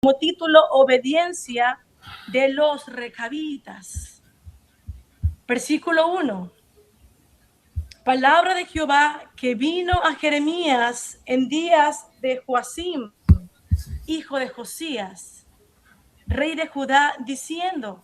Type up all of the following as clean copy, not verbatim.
como título Obediencia de los recabitas. Versículo 1. Palabra de Jehová que vino a Jeremías en días de Joacim, hijo de Josías, rey de Judá, diciendo: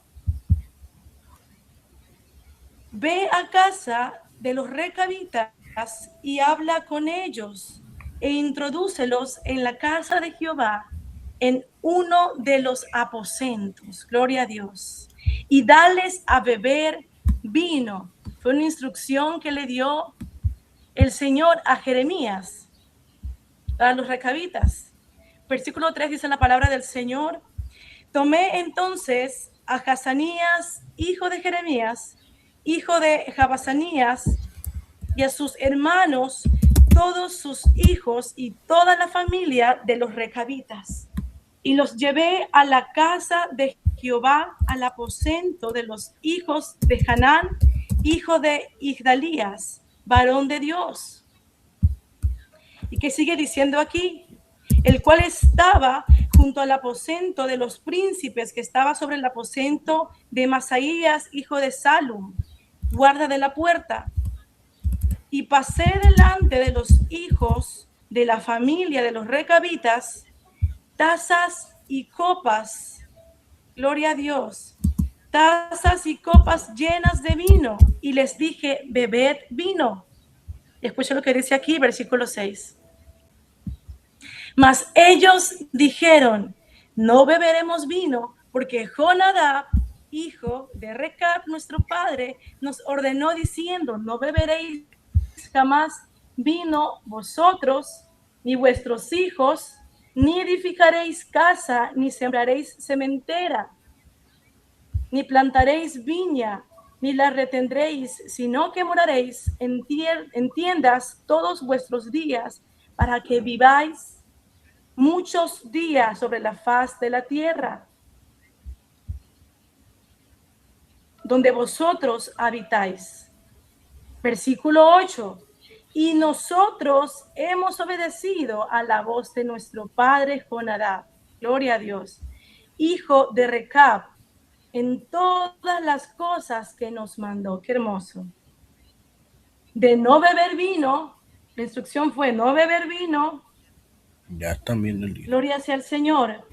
Ve a casa de los recabitas y habla con ellos e introdúcelos en la casa de Jehová, en uno de los aposentos. Gloria a Dios. Y dales a beber vino. Fue una instrucción que le dio el Señor a Jeremías, a los recabitas. Versículo 3 dice la palabra del Señor: Tomé entonces a Hazanías, hijo de Jeremías, hijo de Jabazanías, y a sus hermanos, todos sus hijos y toda la familia de los recabitas, y los llevé a la casa de Jehová, al aposento de los hijos de Hanán, hijo de Igdalías, varón de Dios. ¿Y qué sigue diciendo aquí? El cual estaba junto al aposento de los príncipes, que estaba sobre el aposento de Masaías, hijo de Salum, guarda de la puerta. Y pasé delante de los hijos de la familia de los recabitas, tazas y copas, gloria a Dios, tazas y copas llenas de vino, y les dije: bebed vino. Escucha lo que dice aquí, versículo 6. Mas ellos dijeron: no beberemos vino, porque Jonadab, hijo de Recab, nuestro padre, nos ordenó diciendo: no beberéis jamás vino vosotros, ni vuestros hijos, ni edificaréis casa, ni sembraréis sementera, ni plantaréis viña, ni la retendréis, sino que moraréis en tiendas todos vuestros días, para que viváis muchos días sobre la faz de la tierra, donde vosotros habitáis. Versículo 8. Y nosotros hemos obedecido a la voz de nuestro padre Jonadab, gloria a Dios, hijo de Recab, en todas las cosas que nos mandó. Qué hermoso. De no beber vino, la instrucción fue no beber vino. Ya están viendo el libro. Gloria sea al Señor.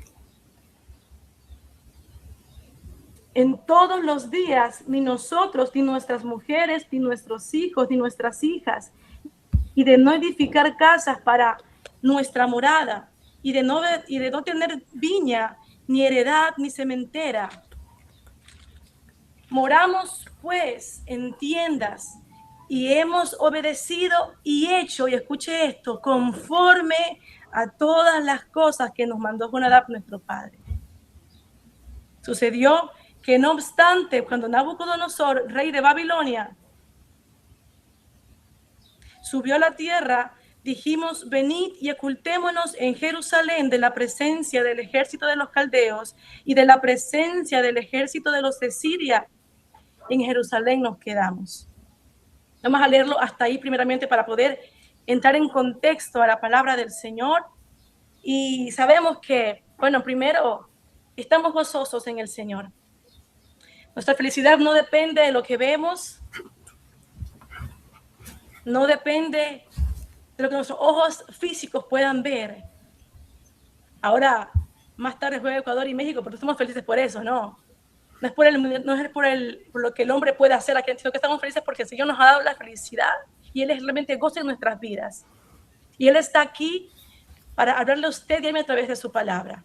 En todos los días, ni nosotros, ni nuestras mujeres, ni nuestros hijos, ni nuestras hijas, y de no edificar casas para nuestra morada, y de no tener viña, ni heredad, ni sementera. Moramos pues en tiendas, y hemos obedecido y hecho, y escuche esto, conforme a todas las cosas que nos mandó Jonadab nuestro padre. Sucedió que no obstante, cuando Nabucodonosor, rey de Babilonia, subió a la tierra, dijimos: venid y ocultémonos en Jerusalén de la presencia del ejército de los caldeos y de la presencia del ejército de los de Siria. En Jerusalén nos quedamos. Vamos a leerlo hasta ahí primeramente para poder entrar en contexto a la palabra del Señor. Y sabemos que, bueno, primero, estamos gozosos en el Señor. Nuestra felicidad no depende de lo que vemos, no depende de lo que nuestros ojos físicos puedan ver. Ahora, más tarde juega Ecuador y México, pero estamos felices por eso, ¿no? No es por lo que el hombre puede hacer aquí, sino que estamos felices porque el Señor nos ha dado la felicidad y Él es realmente gozo en nuestras vidas. Y Él está aquí para hablarle a usted y a mí a través de su palabra.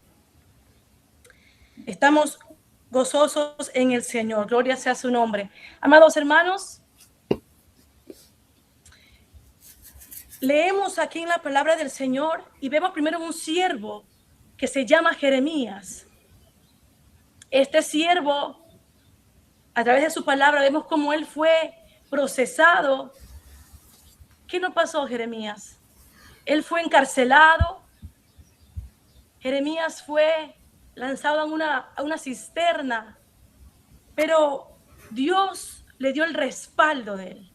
Estamos gozosos en el Señor, gloria sea su nombre. Amados hermanos, leemos aquí en la palabra del Señor y vemos primero un siervo que se llama Jeremías. Este siervo, a través de su palabra, vemos cómo él fue procesado. ¿Qué no pasó, Jeremías? Él fue encarcelado. Jeremías fue lanzado a una cisterna, pero Dios le dio el respaldo de él.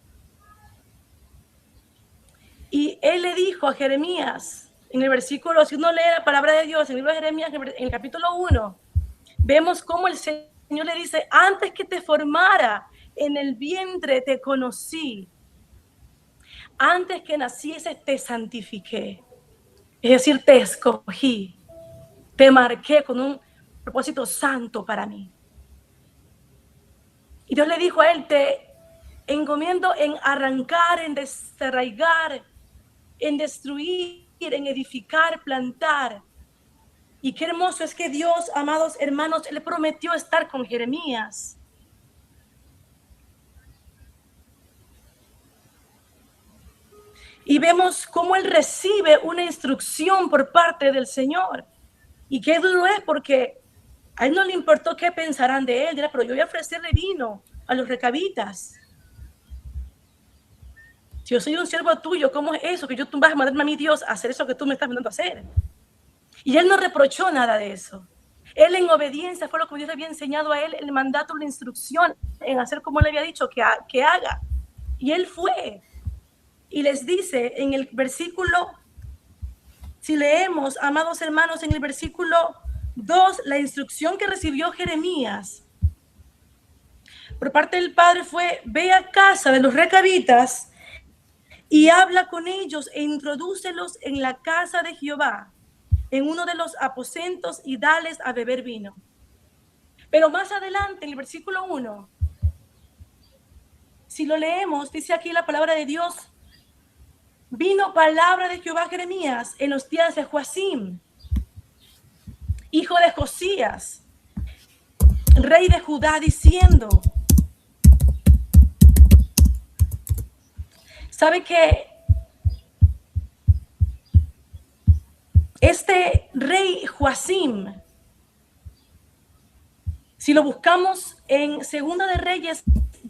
Y él le dijo a Jeremías, en el versículo, si uno lee la palabra de Dios en el libro de Jeremías, en el capítulo 1, vemos cómo el Señor le dice, antes que te formara en el vientre te conocí, antes que nacieses te santifiqué, es decir, te escogí, te marqué con un propósito santo para mí. Y Dios le dijo a él, te encomiendo en arrancar, en desarraigar, en destruir, en edificar, plantar. Y qué hermoso es que Dios, amados hermanos, le prometió estar con Jeremías. Y vemos cómo él recibe una instrucción por parte del Señor. Y qué duro es, porque a él no le importó qué pensarán de él. Dirá, pero yo voy a ofrecerle vino a los recabitas. Si yo soy un siervo tuyo, ¿cómo es eso? Que tú vas a mandarme a mi Dios a hacer eso que tú me estás mandando a hacer. Y él no reprochó nada de eso. Él en obediencia fue lo que Dios le había enseñado a él, el mandato, la instrucción, en hacer como le había dicho que haga. Y él fue. Y les dice en el versículo, si leemos, amados hermanos, en el versículo 2, la instrucción que recibió Jeremías por parte del Padre fue, ve a casa de los recabitas y habla con ellos e introdúcelos en la casa de Jehová, en uno de los aposentos, y dales a beber vino. Pero más adelante, en el versículo 1, si lo leemos, dice aquí la palabra de Dios, vino palabra de Jehová a Jeremías en los días de Joacim, hijo de Josías, rey de Judá, diciendo, ¿sabe que este rey Joacim, si lo buscamos en Segunda de Reyes,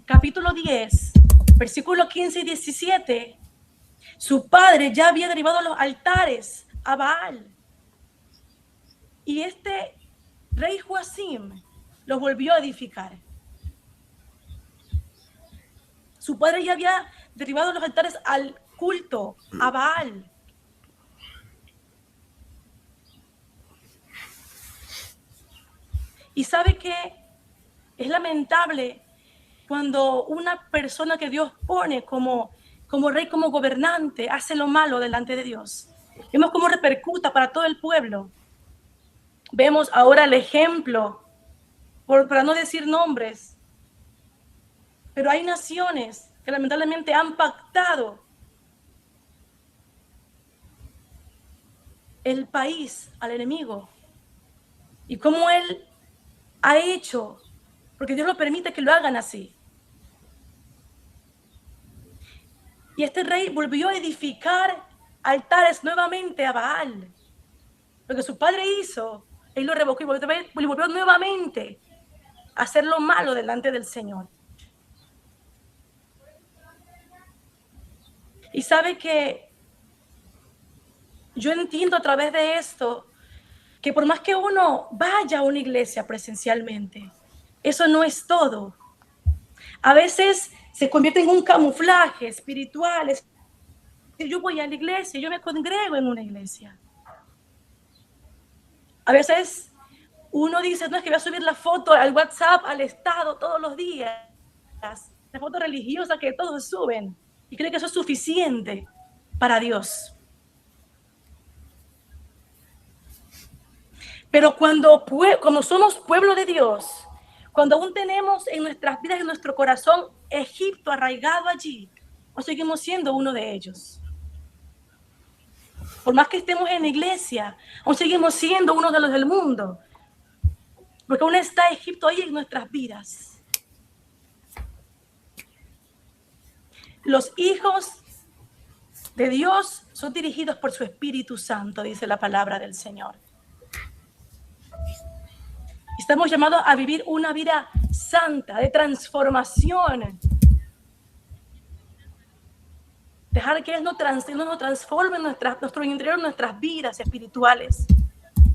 capítulo 10, versículos 15 y 17, su padre ya había derribado los altares a Baal. Y este rey Joacim los volvió a edificar. Su padre ya había derribado los altares al culto, a Baal. Y sabe que es lamentable cuando una persona que Dios pone como rey, como gobernante, hace lo malo delante de Dios. Vemos cómo repercuta para todo el pueblo. Vemos ahora el ejemplo, para no decir nombres, pero hay naciones que lamentablemente han pactado el país al enemigo. Y cómo él ha hecho, porque Dios lo permite que lo hagan así. Y este rey volvió a edificar altares nuevamente a Baal. Lo que su padre hizo, él lo revocó y volvió nuevamente a hacer lo malo delante del Señor. Y sabe que yo entiendo a través de esto que por más que uno vaya a una iglesia presencialmente, eso no es todo. A veces se convierte en un camuflaje espiritual. Yo voy a la iglesia, yo me congrego en una iglesia. A veces uno dice, no, es que voy a subir la foto al WhatsApp, al estado todos los días, la foto religiosa que todos suben, y cree que eso es suficiente para Dios. Pero cuando somos pueblo de Dios, cuando aún tenemos en nuestras vidas, en nuestro corazón, Egipto arraigado allí, o seguimos siendo uno de ellos. Por más que estemos en la iglesia, aún seguimos siendo uno de los del mundo, porque aún está Egipto ahí en nuestras vidas. Los hijos de Dios son dirigidos por su Espíritu Santo, dice la palabra del Señor. Estamos llamados a vivir una vida santa, de transformación. Dejar que Él nos transforme en nuestro interior, nuestras vidas espirituales,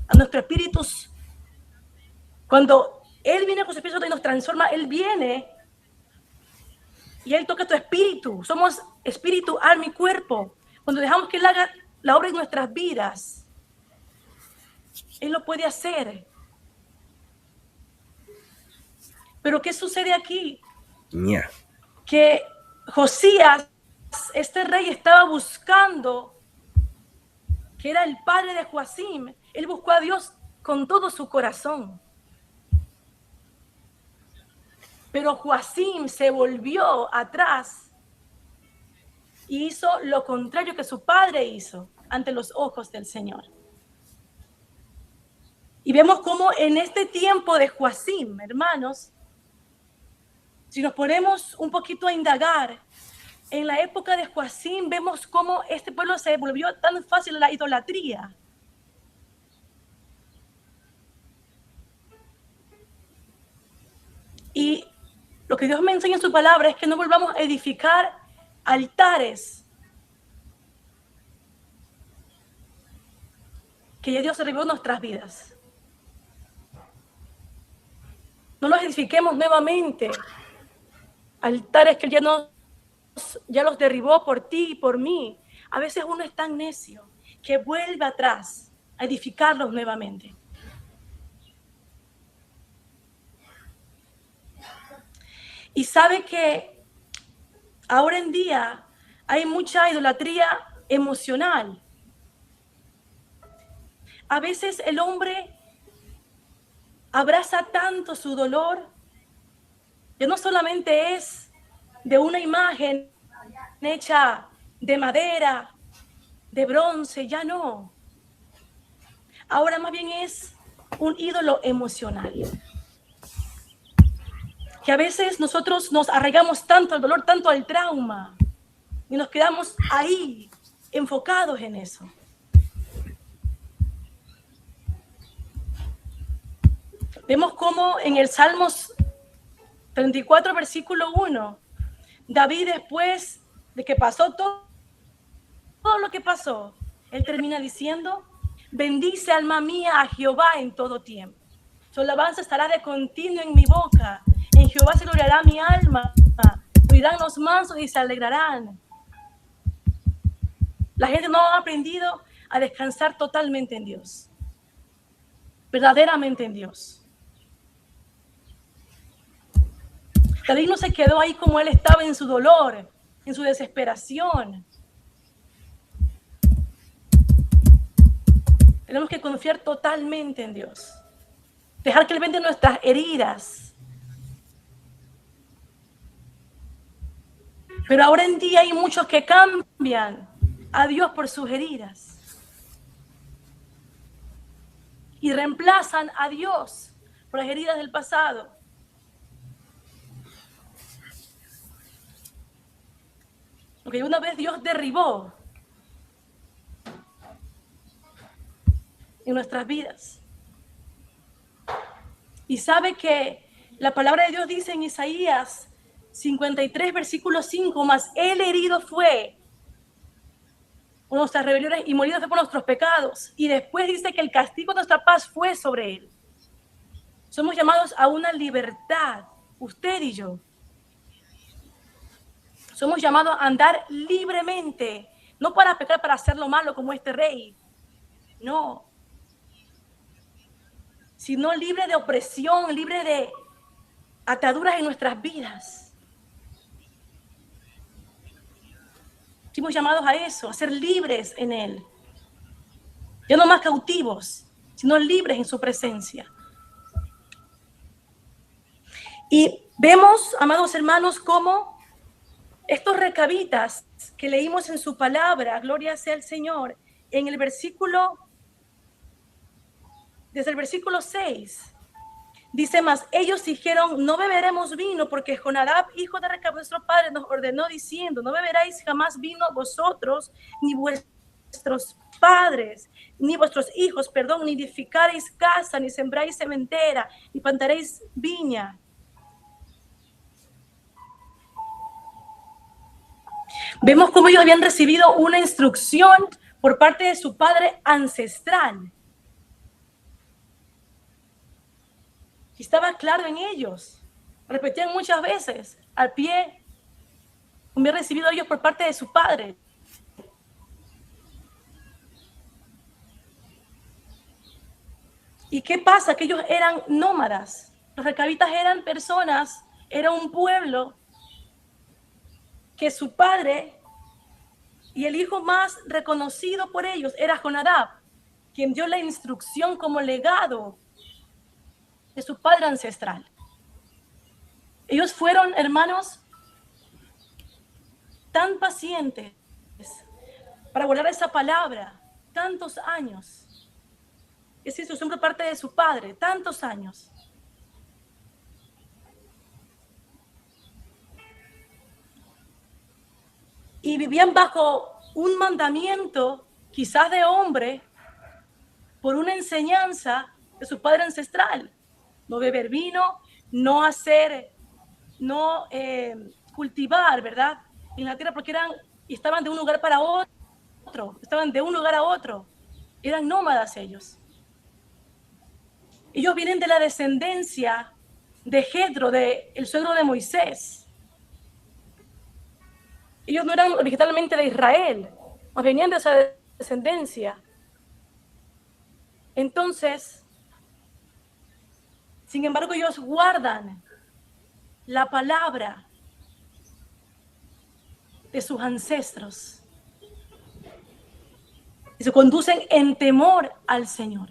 a nuestros espíritus. Cuando Él viene con su Espíritu y nos transforma, Él viene y Él toca tu espíritu. Somos espíritu, alma y cuerpo. Cuando dejamos que Él haga la obra en nuestras vidas. Él lo puede hacer. Pero ¿qué sucede aquí? Yeah. Que Josías, este rey, estaba buscando, que era el padre de Joacim. Él buscó a Dios con todo su corazón. Pero Joacim se volvió atrás y hizo lo contrario que su padre hizo ante los ojos del Señor. Y vemos cómo en este tiempo de Joacim, hermanos, si nos ponemos un poquito a indagar, en la época de Joacim vemos cómo este pueblo se volvió tan fácil a la idolatría. Y lo que Dios me enseña en su palabra es que no volvamos a edificar altares que ya Dios reveló en nuestras vidas. No los edifiquemos nuevamente. Altares que ya los derribó por ti y por mí. A veces uno es tan necio que vuelve atrás a edificarlos nuevamente. Y sabe que ahora en día hay mucha idolatría emocional. A veces el hombre abraza tanto su dolor que no solamente es de una imagen hecha de madera, de bronce, ya no. Ahora más bien es un ídolo emocional. Que a veces nosotros nos arraigamos tanto al dolor, tanto al trauma, y nos quedamos ahí, enfocados en eso. Vemos cómo en el Salmos 34, versículo 1, David, después de que pasó todo lo que pasó, él termina diciendo: bendice alma mía a Jehová en todo tiempo. Su alabanza estará de continuo en mi boca. En Jehová se gloriará mi alma. Oirán los mansos y se alegrarán. La gente no ha aprendido a descansar totalmente en Dios. Verdaderamente en Dios. David no se quedó ahí como él estaba en su dolor, en su desesperación. Tenemos que confiar totalmente en Dios. Dejar que Él vende nuestras heridas. Pero ahora en día hay muchos que cambian a Dios por sus heridas. Y reemplazan a Dios por las heridas del pasado. Lo que una vez Dios derribó en nuestras vidas. Y sabe que la palabra de Dios dice en Isaías 53, versículo 5, mas Él herido fue por nuestras rebeliones y molido fue por nuestros pecados. Y después dice que el castigo de nuestra paz fue sobre Él. Somos llamados a una libertad, usted y yo. Somos llamados a andar libremente, no para pecar, para hacer lo malo como este rey. No. Sino libre de opresión, libre de ataduras en nuestras vidas. Somos llamados a eso, a ser libres en Él. Ya no más cautivos, sino libres en su presencia. Y vemos, amados hermanos, cómo estos recabitas que leímos en su palabra, gloria sea el Señor, en el versículo, desde el versículo 6, dice más, ellos dijeron, no beberemos vino porque Jonadab, hijo de Recab, nuestro padre, nos ordenó diciendo, no beberáis jamás vino vosotros, ni vuestros padres, ni vuestros hijos, ni edificaréis casa, ni sembráis sementera, ni plantaréis viña. Vemos cómo ellos habían recibido una instrucción por parte de su padre ancestral. Y estaba claro en ellos. Repetían muchas veces al pie, como habían recibido ellos por parte de su padre. ¿Y qué pasa? Que ellos eran nómadas. Los recabitas eran personas, era un pueblo que su padre y el hijo más reconocido por ellos era Jonadab, quien dio la instrucción como legado de su padre ancestral. Ellos fueron, hermanos, tan pacientes para guardar esa palabra, tantos años. Esa instrucción por parte de su padre, tantos años. Y vivían bajo un mandamiento, quizás de hombre, por una enseñanza de su padre ancestral. No beber vino, no hacer, no cultivar, ¿verdad? En la tierra, porque estaban de un lugar para otro, estaban de un lugar a otro. Eran nómadas ellos. Ellos vienen de la descendencia de Jetro, el suegro de Moisés. Ellos no eran originalmente de Israel, más venían de esa descendencia. Entonces, sin embargo, ellos guardan la palabra de sus ancestros y se conducen en temor al Señor.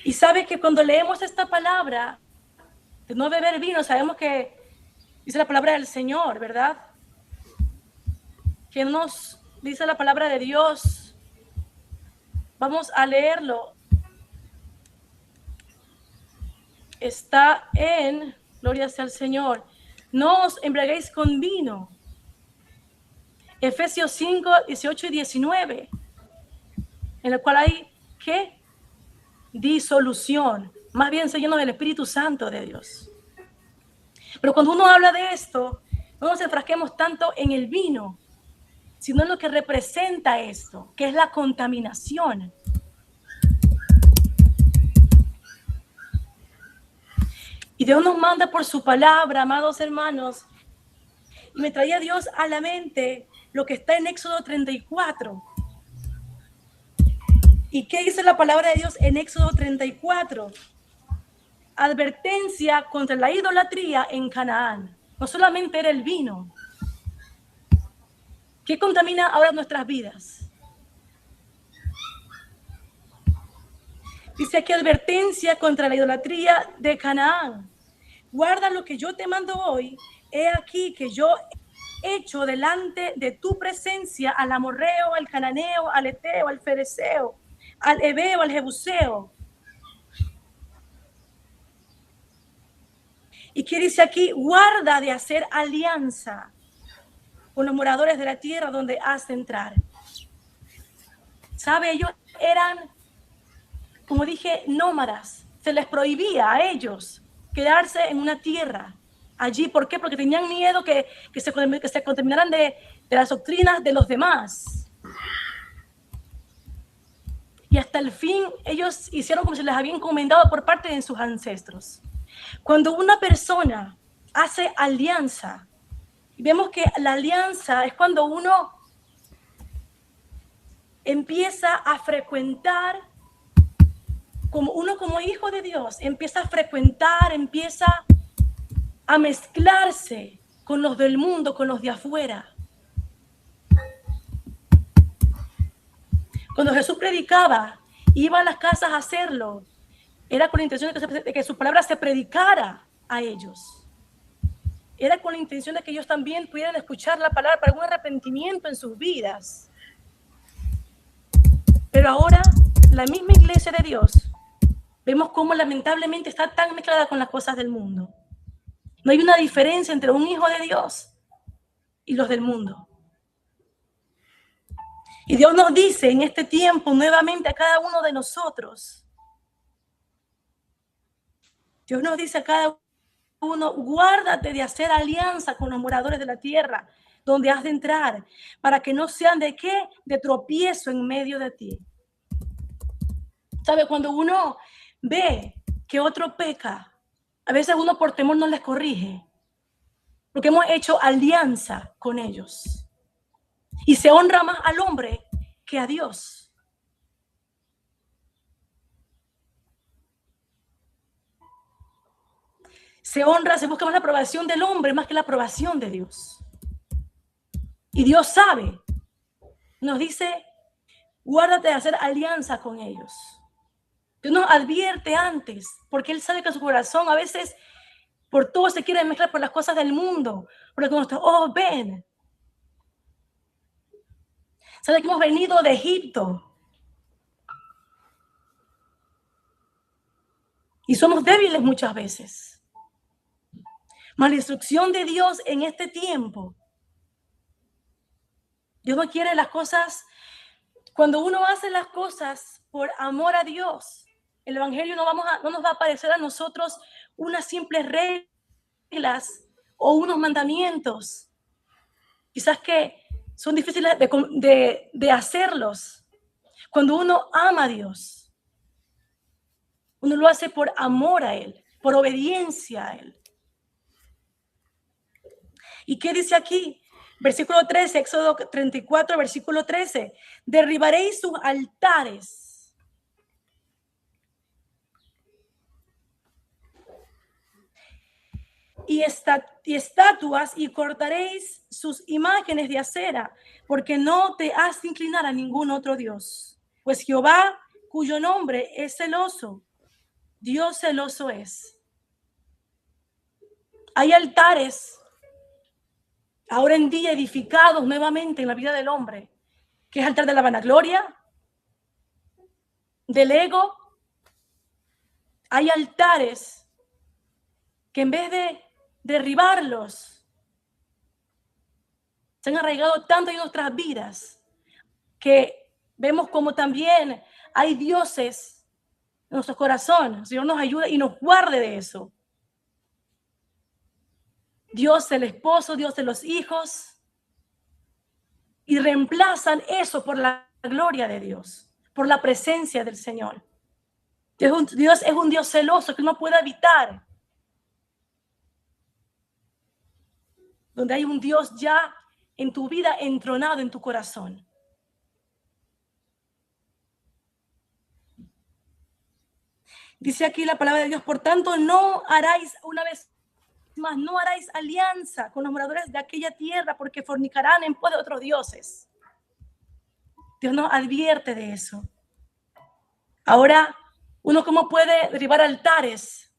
Y sabe que cuando leemos esta palabra de no beber vino, sabemos que dice la palabra del Señor, ¿verdad? Que nos dice la palabra de Dios. Vamos a leerlo. Está en, gloria sea al Señor, no os embriaguéis con vino. Efesios 5, 18 y 19, en el cual hay, ¿qué? Disolución, más bien se llena del Espíritu Santo de Dios. Pero cuando uno habla de esto, no nos enfrasquemos tanto en el vino, sino en lo que representa esto, que es la contaminación. Y Dios nos manda por su palabra, amados hermanos, y me traía Dios a la mente lo que está en Éxodo 34. ¿Y qué dice la palabra de Dios en Éxodo 34? Advertencia contra la idolatría en Canaán. No solamente era el vino. ¿Qué contamina ahora nuestras vidas? Dice aquí advertencia contra la idolatría de Canaán. Guarda lo que yo te mando hoy. He aquí que yo he hecho delante de tu presencia al amorreo, al cananeo, al eteo, al fereceo, al heveo, al jebuseo. ¿Y qué dice aquí? Guarda de hacer alianza con los moradores de la tierra donde has de entrar. ¿Sabe? Ellos eran, como dije, nómadas. Se les prohibía a ellos quedarse en una tierra allí. ¿Por qué? Porque tenían miedo que se contaminaran de las doctrinas de los demás. Y hasta el fin ellos hicieron como se les había encomendado por parte de sus ancestros. Cuando una persona hace alianza, vemos que la alianza es cuando uno empieza a frecuentar, como hijo de Dios, empieza a frecuentar, empieza a mezclarse con los del mundo, con los de afuera. Cuando Jesús predicaba, iba a las casas a hacerlo, era con la intención de que su palabra se predicara a ellos. Era con la intención de que ellos también pudieran escuchar la palabra para algún arrepentimiento en sus vidas. Pero ahora, la misma iglesia de Dios, vemos cómo lamentablemente está tan mezclada con las cosas del mundo. No hay una diferencia entre un hijo de Dios y los del mundo. Y Dios nos dice en este tiempo nuevamente a cada uno de nosotros. Dios nos dice a cada uno, guárdate de hacer alianza con los moradores de la tierra donde has de entrar, para que no sean de qué, de tropiezo en medio de ti. ¿Sabe? Cuando uno ve que otro peca, a veces uno por temor no les corrige, porque hemos hecho alianza con ellos. Y se honra más al hombre que a Dios. Se honra, se busca más la aprobación del hombre más que la aprobación de Dios. Y Dios sabe, nos dice, guárdate de hacer alianza con ellos. Dios nos advierte antes, porque Él sabe que su corazón a veces por todo se quiere mezclar por las cosas del mundo, porque con nuestros ojos ven. Sabe que hemos venido de Egipto y somos débiles muchas veces. Mas la instrucción de Dios en este tiempo, Dios no quiere las cosas, cuando uno hace las cosas por amor a Dios, el evangelio no nos va a parecer a nosotros unas simples reglas o unos mandamientos, quizás que son difíciles de hacerlos. Cuando uno ama a Dios, uno lo hace por amor a Él, por obediencia a Él. ¿Y qué dice aquí? Versículo 13, Éxodo 34, versículo 13. Derribaréis sus altares. Y estatuas y cortaréis sus imágenes de acera, porque no te has de inclinar a ningún otro Dios. Pues Jehová, cuyo nombre es celoso, Dios celoso es. Hay altares ahora en día edificados nuevamente en la vida del hombre, que es el altar de la vanagloria, del ego. Hay altares que en vez de derribarlos, se han arraigado tanto en nuestras vidas que vemos como también hay dioses en nuestro corazón. El Señor nos ayude y nos guarde de eso. Dios del esposo, Dios de los hijos, y reemplazan eso por la gloria de Dios, por la presencia del Señor. Dios es un Dios celoso que no puede evitar. Donde hay un Dios ya en tu vida entronado en tu corazón. Dice aquí la palabra de Dios, por tanto, no haráis, una vez más, no haráis alianza con los moradores de aquella tierra, porque fornicarán en pos de otros dioses. Dios nos advierte de eso. Ahora, uno cómo puede derribar altares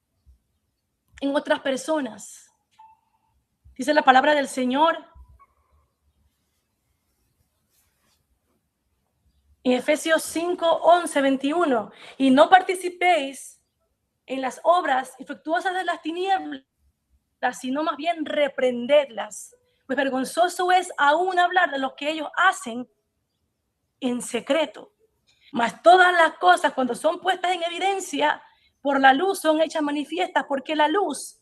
en otras personas. Dice la palabra del Señor en Efesios 5, 11, 21. Y no participéis en las obras infructuosas de las tinieblas, sino más bien reprendedlas. Pues vergonzoso es aún hablar de lo que ellos hacen en secreto. Mas todas las cosas, cuando son puestas en evidencia por la luz, son hechas manifiestas, porque la luz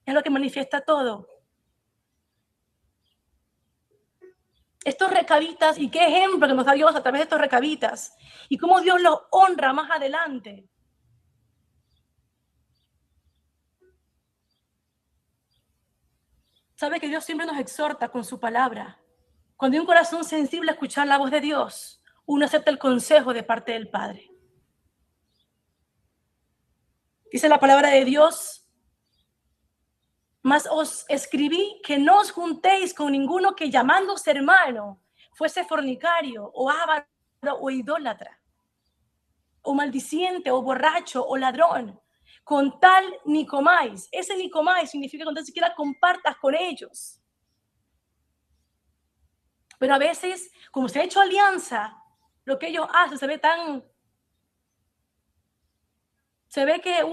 es lo que manifiesta todo. Estos recabitas, y qué ejemplo que nos da Dios a través de estos recabitas, y cómo Dios los honra más adelante. Sabe que Dios siempre nos exhorta con su palabra. Cuando hay un corazón sensible a escuchar la voz de Dios, uno acepta el consejo de parte del Padre. Dice la palabra de Dios, mas os escribí que no os juntéis con ninguno que llamándose hermano fuese fornicario o avaro o idólatra o maldiciente o borracho o ladrón. Con tal ni comáis. Ese ni comáis significa que no siquiera compartas con ellos. Pero a veces, como se ha hecho alianza, lo que ellos hacen se ve que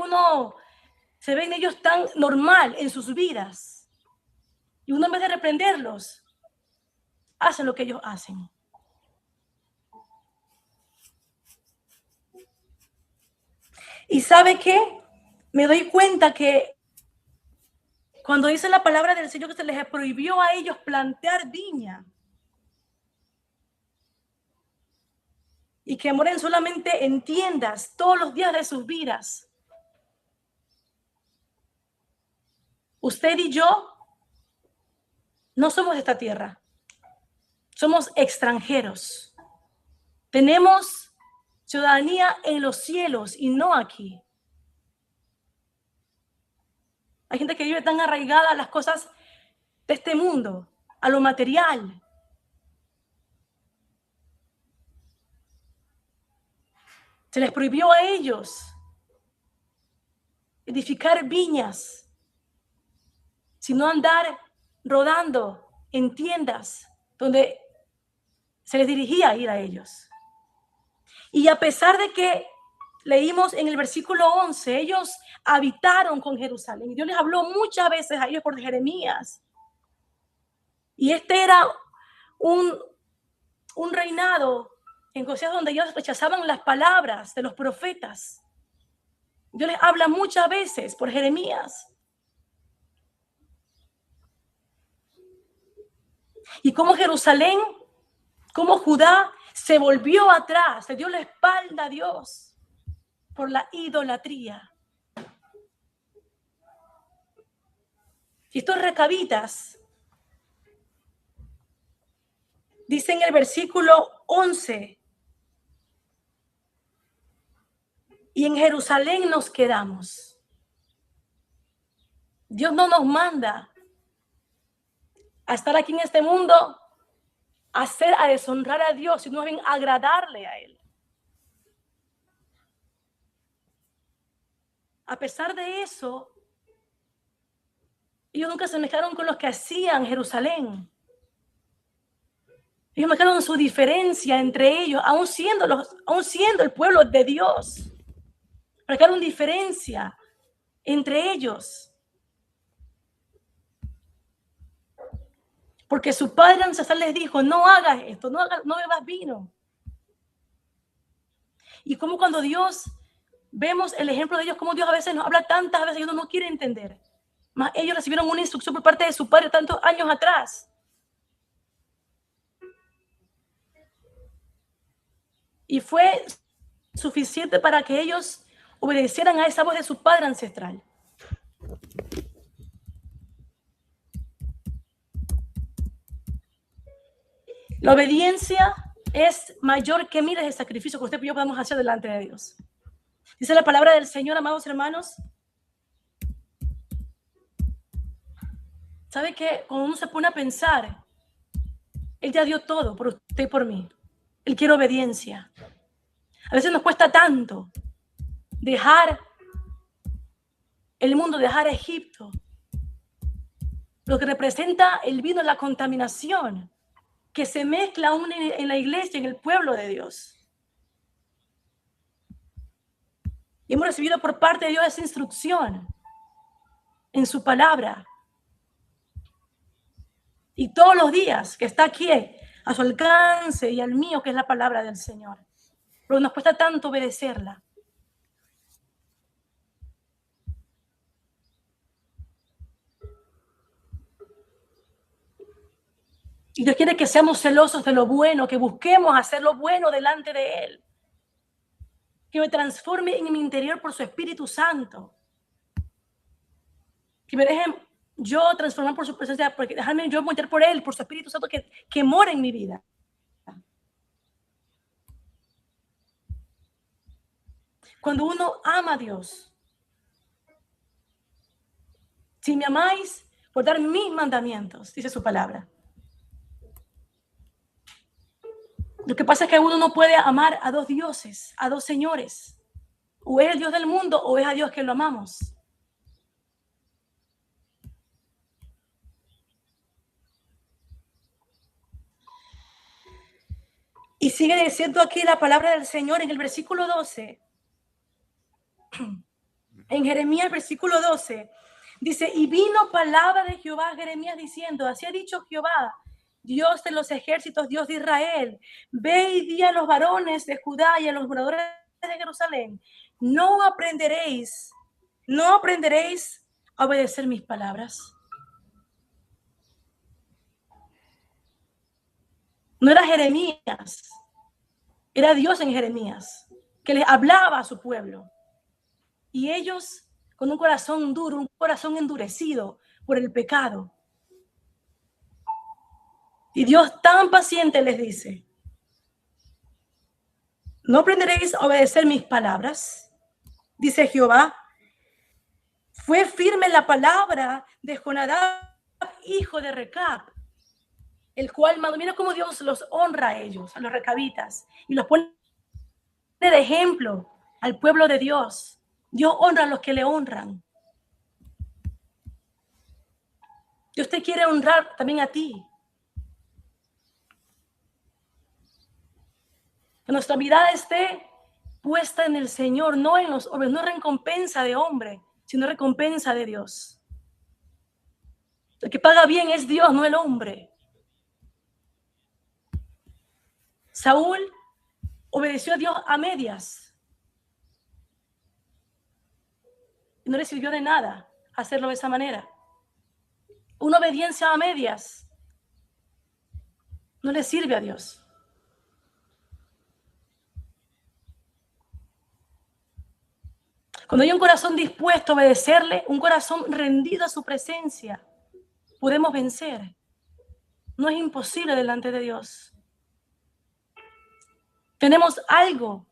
se ven ellos tan normal en sus vidas. Y uno en vez de reprenderlos, hace lo que ellos hacen. ¿Y sabe qué? Me doy cuenta que cuando dice la palabra del Señor que se les prohibió a ellos plantear viña y que moren solamente en tiendas todos los días de sus vidas, usted y yo no somos de esta tierra, somos extranjeros. Tenemos ciudadanía en los cielos y no aquí. Hay gente que vive tan arraigada a las cosas de este mundo, a lo material. Se les prohibió a ellos edificar viñas, sino andar rodando en tiendas donde se les dirigía a ir a ellos. Y a pesar de que leímos en el versículo 11, ellos habitaron con Jerusalén. Dios les habló muchas veces a ellos por Jeremías. Y este era un reinado en Josías donde ellos rechazaban las palabras de los profetas. Dios les habla muchas veces por Jeremías. Y como Jerusalén, como Judá se volvió atrás, se dio la espalda a Dios por la idolatría. Y estos recabitas, dice en el versículo 11, y en Jerusalén nos quedamos. Dios no nos manda a estar aquí en este mundo a deshonrar a Dios, sino bien agradarle a Él. A pesar de eso, ellos nunca se mezclaron con los que hacían Jerusalén. Ellos marcaron su diferencia entre ellos, aún siendo el pueblo de Dios. Marcaron diferencia entre ellos. Porque su padre ancestral les dijo, no hagas esto, no bebas vino. Y como cuando Dios, vemos el ejemplo de ellos, como Dios a veces nos habla tantas veces y uno no quiere entender. Mas ellos recibieron una instrucción por parte de su padre tantos años atrás. Y fue suficiente para que ellos obedecieran a esa voz de su padre ancestral. La obediencia es mayor que miles de sacrificios que usted y yo podemos hacer delante de Dios. Dice la palabra del Señor, amados hermanos. ¿Sabe qué? Cuando uno se pone a pensar, Él ya dio todo por usted y por mí. Él quiere obediencia. A veces nos cuesta tanto dejar el mundo, dejar Egipto. Lo que representa el vino, la contaminación que se mezcla aún en la iglesia, en el pueblo de Dios. Y hemos recibido por parte de Dios esa instrucción en su palabra. Y todos los días que está aquí a su alcance y al mío, que es la palabra del Señor. Pero nos cuesta tanto obedecerla. Y Dios quiere que seamos celosos de lo bueno, que busquemos hacer lo bueno delante de Él. Que me transforme en mi interior por su Espíritu Santo. Que me dejen yo transformar por su presencia, porque dejarme yo meter por Él, por su Espíritu Santo que mora en mi vida. Cuando uno ama a Dios, si me amáis, por dar mis mandamientos, dice su palabra. Lo que pasa es que uno no puede amar a dos dioses, a dos señores. O es el Dios del mundo o es a Dios que lo amamos. Y sigue diciendo aquí la palabra del Señor en el versículo 12. En Jeremías, versículo 12, dice, y vino palabra de Jehová a Jeremías diciendo, así ha dicho Jehová, Dios de los ejércitos, Dios de Israel, ve y di a los varones de Judá y a los moradores de Jerusalén, no aprenderéis a obedecer mis palabras. No era Jeremías, era Dios en Jeremías, que les hablaba a su pueblo. Y ellos con un corazón duro, un corazón endurecido por el pecado. Y Dios tan paciente les dice, ¿No aprenderéis a obedecer mis palabras? Dice Jehová. Fue firme la palabra de Jonadab, hijo de Recab, el cual mandó. Mira cómo Dios los honra a ellos, a los recabitas, y los pone de ejemplo al pueblo de Dios. Dios honra a los que le honran. Dios te quiere honrar también a ti. Que nuestra mirada esté puesta en el Señor, no en los hombres, no recompensa de hombre, sino recompensa de Dios. El que paga bien es Dios, no el hombre. Saúl obedeció a Dios a medias. Y no le sirvió de nada hacerlo de esa manera. Una obediencia a medias no le sirve a Dios. Cuando hay un corazón dispuesto a obedecerle, un corazón rendido a su presencia, podemos vencer. No es imposible delante de Dios. Tenemos algo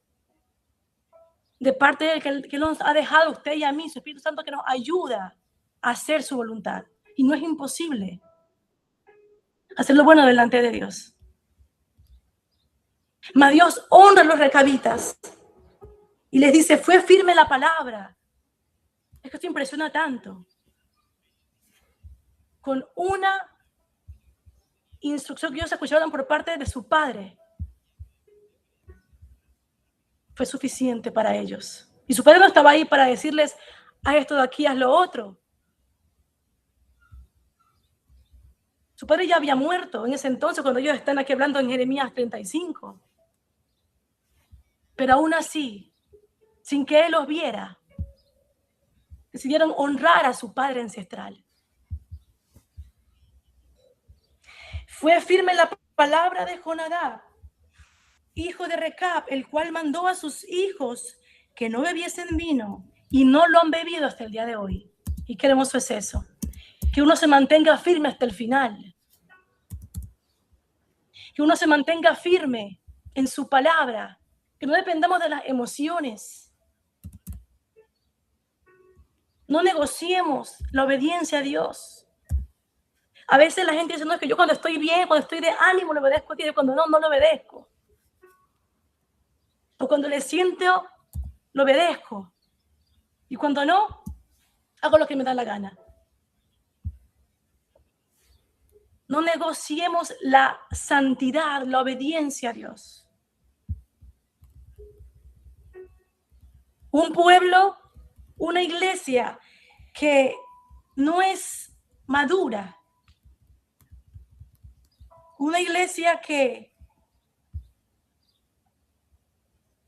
de parte de Él que nos ha dejado a usted y a mí, su Espíritu Santo, que nos ayuda a hacer su voluntad. Y no es imposible hacer lo bueno delante de Dios. Mas Dios honra a los recabitas y les dice, fue firme la palabra. Es que esto impresiona tanto. Con una instrucción que ellos escucharon por parte de su padre, fue suficiente para ellos. Y su padre no estaba ahí para decirles, haz esto de aquí, haz lo otro. Su padre ya había muerto en ese entonces, cuando ellos están aquí hablando en Jeremías 35. Pero aún así, sin que él los viera, decidieron honrar a su padre ancestral. Fue firme la palabra de Jonadab, hijo de Recab, el cual mandó a sus hijos que no bebiesen vino y no lo han bebido hasta el día de hoy. Y qué hermoso es eso, que uno se mantenga firme hasta el final, que uno se mantenga firme en su palabra, que no dependamos de las emociones. No negociemos la obediencia a Dios. A veces la gente dice, no, es que yo cuando estoy bien, cuando estoy de ánimo, le obedezco a Dios, cuando no, no le obedezco. O cuando le siento, lo obedezco. Y cuando no, hago lo que me da la gana. No negociemos la santidad, la obediencia a Dios. Un pueblo, una iglesia que no es madura, una iglesia que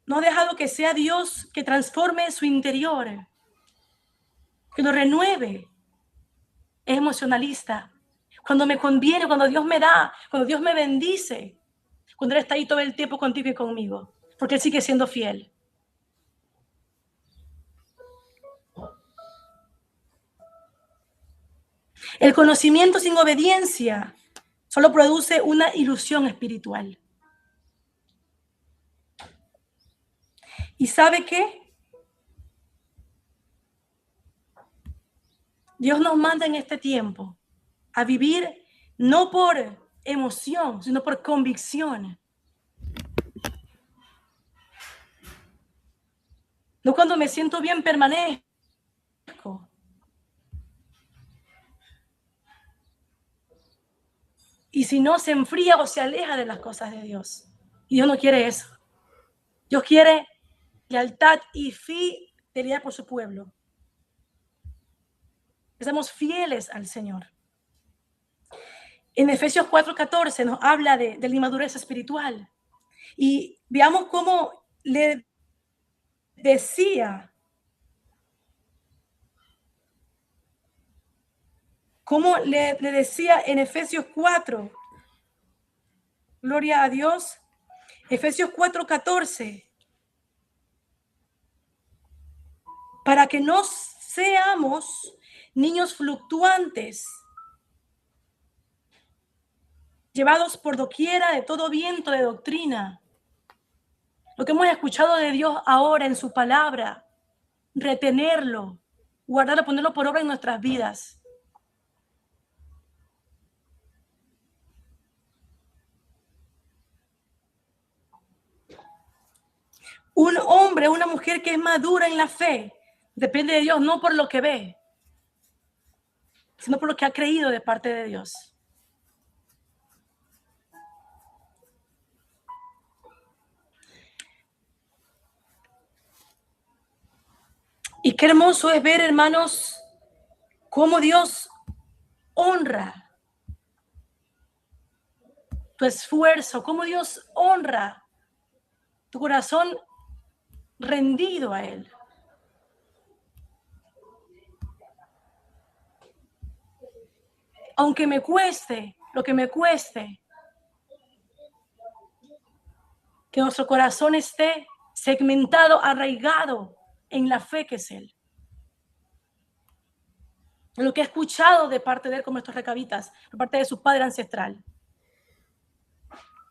no ha dejado que sea Dios que transforme su interior, que lo renueve, es emocionalista. Cuando me conviene, cuando Dios me da, cuando Dios me bendice, cuando Él está ahí todo el tiempo contigo y conmigo, porque Él sigue siendo fiel. El conocimiento sin obediencia solo produce una ilusión espiritual. ¿Y sabe qué? Dios nos manda en este tiempo a vivir no por emoción, sino por convicción. No cuando me siento bien permanezco. Y si no, se enfría o se aleja de las cosas de Dios. Y Dios no quiere eso. Dios quiere lealtad y fidelidad por su pueblo. Que seamos fieles al Señor. En Efesios 4:14 nos habla de la inmadurez espiritual. Y veamos cómo le decía, en Efesios 4, gloria a Dios, Efesios 4:14, para que no seamos niños fluctuantes, llevados por doquiera de todo viento de doctrina, lo que hemos escuchado de Dios ahora en su palabra, retenerlo, guardarlo, ponerlo por obra en nuestras vidas. Un hombre, una mujer que es madura en la fe, depende de Dios, no por lo que ve, sino por lo que ha creído de parte de Dios. Y qué hermoso es ver, hermanos, cómo Dios honra tu esfuerzo, cómo Dios honra tu corazón rendido a Él. Aunque me cueste lo que me cueste, que nuestro corazón esté segmentado, arraigado en la fe que es Él. En lo que he escuchado de parte de Él como estos recabitas, por parte de su padre ancestral.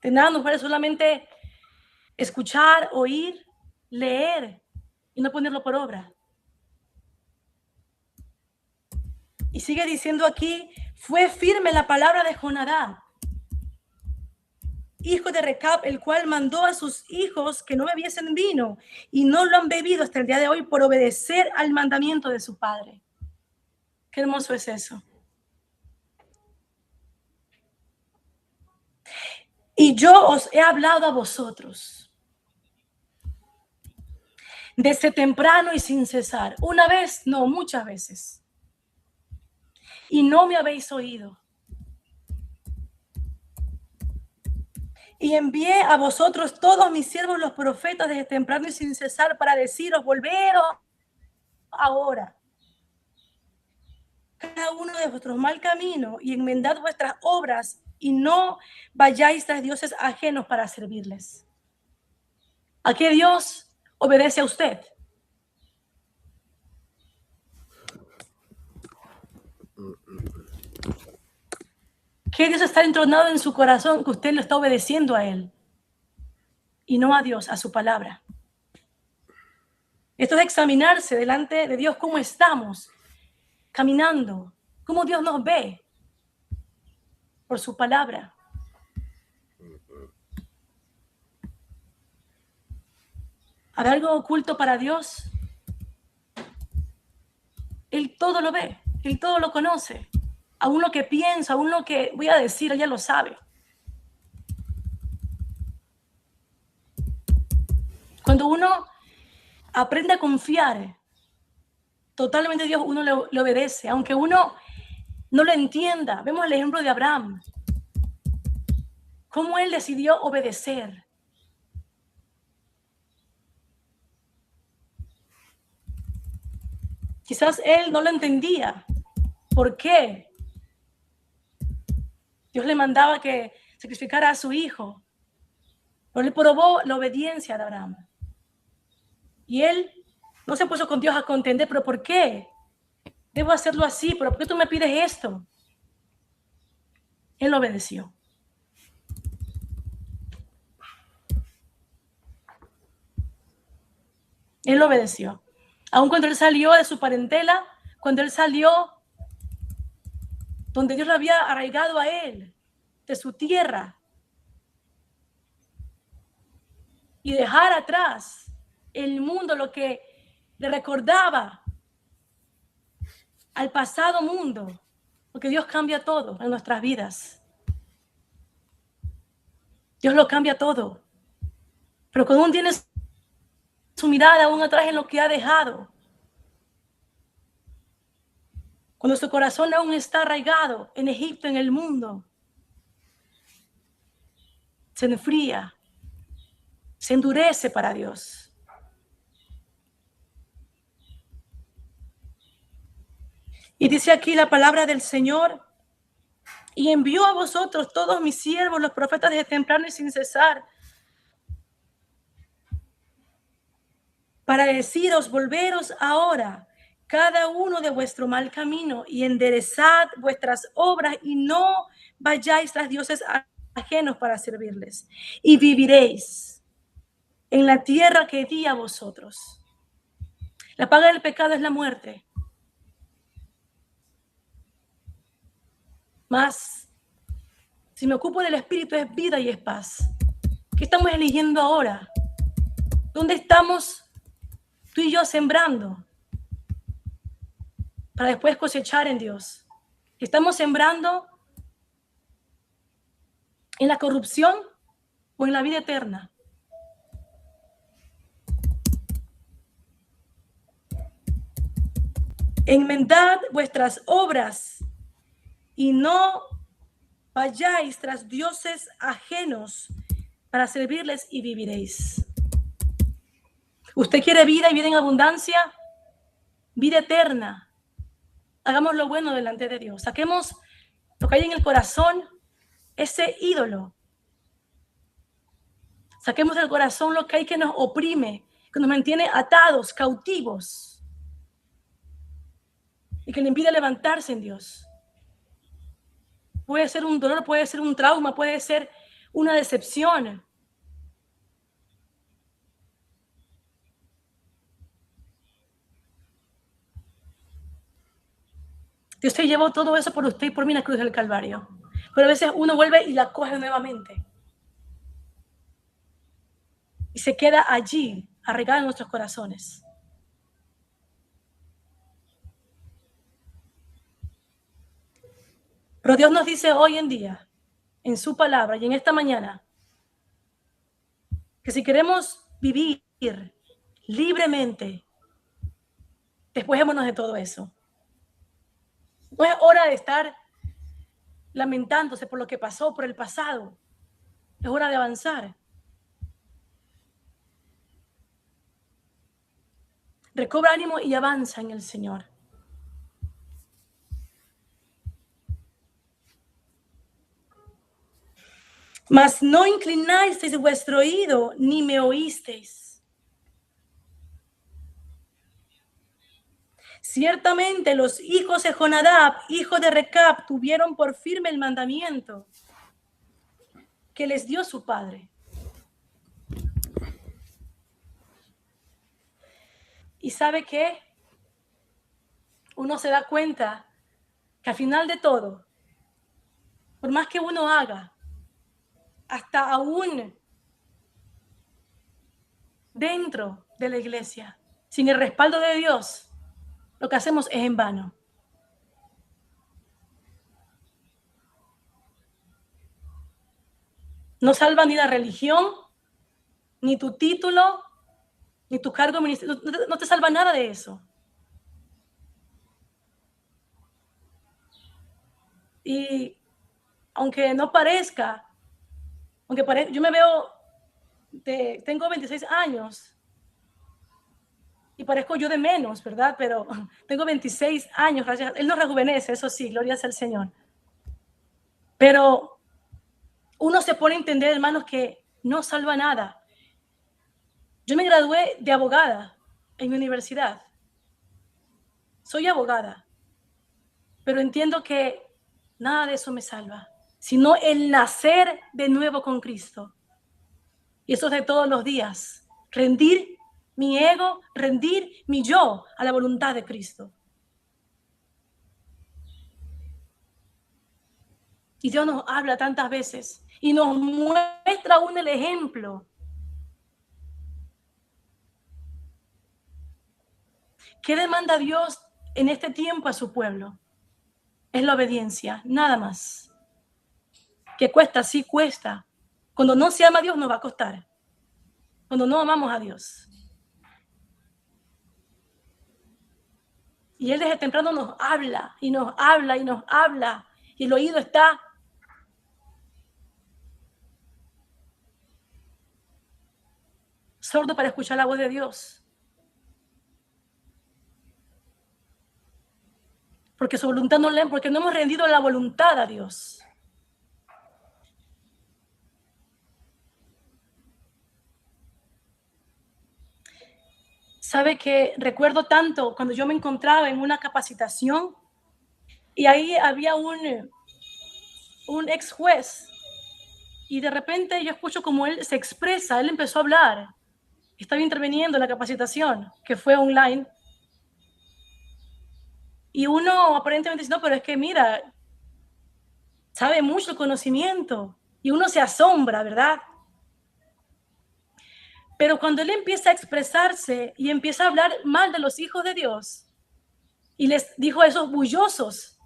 De nada nos vale solamente escuchar, oír, leer y no ponerlo por obra. Y sigue diciendo aquí, fue firme la palabra de Jonadab, hijo de Recab, el cual mandó a sus hijos que no bebiesen vino y no lo han bebido hasta el día de hoy por obedecer al mandamiento de su padre. Qué hermoso es eso. Y yo os he hablado a vosotros desde temprano y sin cesar. Una vez, no, muchas veces. Y no me habéis oído. Y envié a vosotros todos mis siervos los profetas desde temprano y sin cesar para deciros, volveros ahora cada uno de vuestros mal camino y enmendad vuestras obras y no vayáis tras dioses ajenos para servirles. ¿A qué Dios obedece a usted? ¿Qué Dios está entronado en su corazón que usted lo está obedeciendo a Él? Y no a Dios, a su palabra. Esto es examinarse delante de Dios cómo estamos caminando, cómo Dios nos ve por su palabra. ¿Habrá algo oculto para Dios? Él todo lo ve, Él todo lo conoce. Aún lo que piensa, aún lo que voy a decir, ella lo sabe. Cuando uno aprende a confiar totalmente en Dios, uno le obedece, aunque uno no lo entienda. Vemos el ejemplo de Abraham, cómo él decidió obedecer. Quizás él no lo entendía. ¿Por qué? Dios le mandaba que sacrificara a su hijo. Pero él probó la obediencia de Abraham. Y él no se puso con Dios a contender, pero ¿por qué? Debo hacerlo así, pero ¿por qué tú me pides esto? Él obedeció. Él obedeció. Aun cuando él salió de su parentela, cuando él salió donde Dios lo había arraigado a él, de su tierra, y dejar atrás el mundo, lo que le recordaba al pasado mundo, porque Dios cambia todo en nuestras vidas. Dios lo cambia todo. Pero cuando uno tiene su mirada aún atrás en lo que ha dejado, cuando su corazón aún está arraigado en Egipto, en el mundo, se enfría, se endurece para Dios. Y dice aquí la palabra del Señor, y envió a vosotros todos mis siervos, los profetas desde temprano y sin cesar, para deciros, volveros ahora cada uno de vuestro mal camino y enderezad vuestras obras y no vayáis tras dioses ajenos para servirles y viviréis. en la tierra que di a vosotros. La paga del pecado es la muerte. Mas si me ocupo del Espíritu es vida y es paz. ¿Qué estamos eligiendo ahora? ¿Dónde estamos tú y yo sembrando para después cosechar en Dios? ¿Estamos sembrando en la corrupción o en la vida eterna? Enmendad vuestras obras y no vayáis tras dioses ajenos para servirles y viviréis. ¿Usted quiere vida y vida en abundancia? Vida eterna. Hagamos lo bueno delante de Dios. Saquemos lo que hay en el corazón, ese ídolo. Saquemos del corazón lo que hay que nos oprime, que nos mantiene atados, cautivos y que le impide levantarse en Dios. Puede ser un dolor, puede ser un trauma, puede ser una decepción. Dios te llevó todo eso por usted y por mí en la cruz del Calvario. Pero a veces uno vuelve y la coge nuevamente. Y se queda allí, arraigada en nuestros corazones. Pero Dios nos dice hoy en día, en su palabra y en esta mañana, que si queremos vivir libremente, despojémonos de todo eso. No es hora de estar lamentándose por lo que pasó, por el pasado. Es hora de avanzar. Recobra ánimo y avanza en el Señor. Mas no inclinasteis vuestro oído, ni me oísteis. Ciertamente los hijos de Jonadab, hijo de Recab, tuvieron por firme el mandamiento que les dio su padre. ¿Y sabe qué? Uno se da cuenta que al final de todo, por más que uno haga, hasta aún dentro de la iglesia, sin el respaldo de Dios, lo que hacemos es en vano. No salva ni la religión, ni tu título, ni tu cargo ministerial. No te salva nada de eso. Y aunque no parezca, yo me veo, tengo 26 años y parezco yo de menos, ¿verdad? Pero tengo 26 años, gracias. Él nos rejuvenece, eso sí, gloria sea al Señor. Pero uno se pone a entender, hermanos, que no salva nada. Yo me gradué de abogada en mi universidad. Soy abogada, pero entiendo que nada de eso me salva, sino el nacer de nuevo con Cristo. Y eso es de todos los días. Rendir mi ego, rendir mi yo a la voluntad de Cristo. Y Dios nos habla tantas veces y nos muestra aún el ejemplo. ¿Qué demanda Dios en este tiempo a su pueblo? Es la obediencia, nada más. Que cuesta, sí cuesta. Cuando no se ama a Dios nos va a costar. Cuando no amamos a Dios. Y Él desde temprano nos habla y nos habla y nos habla. Y el oído está sordo para escuchar la voz de Dios. Porque su voluntad no leen, porque no hemos rendido la voluntad a Dios. Sabe que recuerdo tanto cuando yo me encontraba en una capacitación y ahí había un ex juez y de repente yo escucho como él se expresa, él empezó a hablar estaba interviniendo en la capacitación, que fue online. Y uno aparentemente dice, no, pero es que mira, sabe mucho el conocimiento. Y uno se asombra, ¿verdad? Pero cuando él empieza a expresarse y empieza a hablar mal de los hijos de Dios, y les dijo a esos bullosos,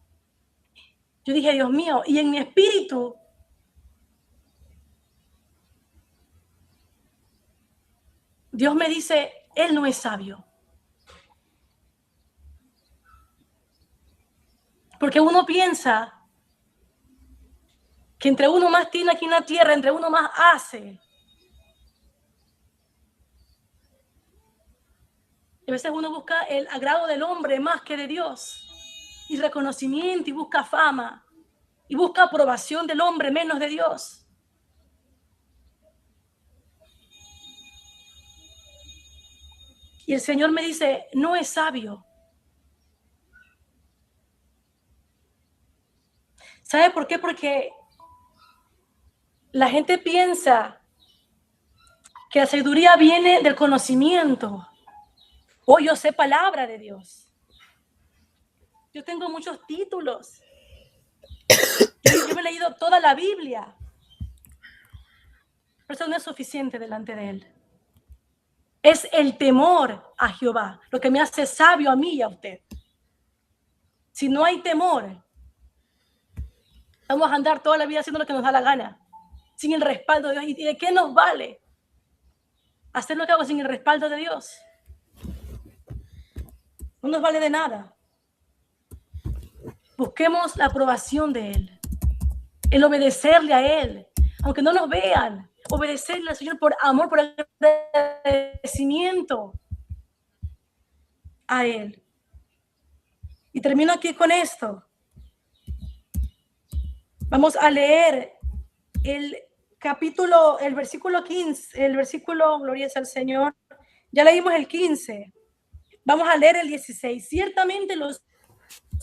yo dije, Dios mío, y en mi espíritu, Dios me dice, él no es sabio. Porque uno piensa que entre uno más tiene aquí en la tierra, entre uno más hace. A veces uno busca el agrado del hombre más que de Dios. Y reconocimiento, y busca fama. Y busca aprobación del hombre menos de Dios. Y el Señor me dice, no es sabio. ¿Sabe por qué? Porque la gente piensa que la sabiduría viene del conocimiento. O yo sé palabra de Dios. Yo tengo muchos títulos. Yo me he leído toda la Biblia. Pero eso no es suficiente delante de Él. Es el temor a Jehová lo que me hace sabio a mí y a usted. Si no hay temor, vamos a andar toda la vida haciendo lo que nos da la gana, sin el respaldo de Dios. ¿Y de qué nos vale hacer lo que hago sin el respaldo de Dios? No nos vale de nada. Busquemos la aprobación de Él, el obedecerle a Él, aunque no nos vean, obedecerle al Señor por amor, por agradecimiento a Él. Y termino aquí con esto. Vamos a leer el capítulo, el versículo 15, el versículo, gloria al Señor. Ya leímos el 15. Vamos a leer el 16. Ciertamente los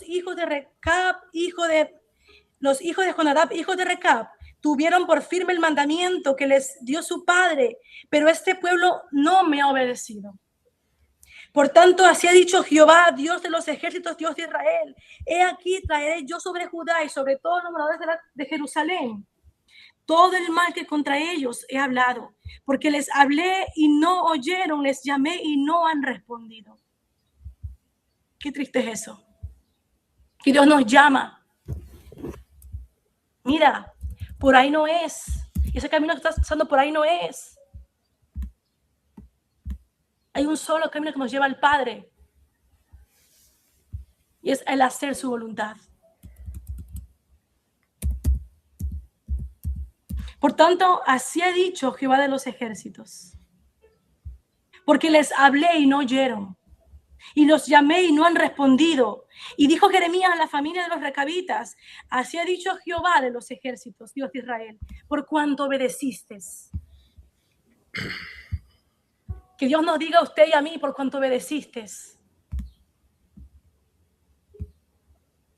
hijos de Recab, los hijos de Jonadab, hijos de Recab, tuvieron por firme el mandamiento que les dio su padre, pero este pueblo no me ha obedecido. Por tanto, así ha dicho Jehová, Dios de los ejércitos, Dios de Israel: he aquí traeré yo sobre Judá y sobre todos los moradores de Jerusalén todo el mal que contra ellos he hablado, porque les hablé y no oyeron, les llamé y no han respondido. Qué triste es eso. Que Dios nos llama. Mira, por ahí no es. Ese camino que estás pasando por ahí no es. Hay un solo camino que nos lleva al Padre. Y es el hacer su voluntad. Por tanto, así ha dicho Jehová de los ejércitos. Porque les hablé y no oyeron. Y los llamé y no han respondido. Y dijo Jeremías a la familia de los recabitas: así ha dicho Jehová de los ejércitos, Dios de Israel, por cuanto obedeciste. Que Dios nos diga a usted y a mí por cuanto obedeciste.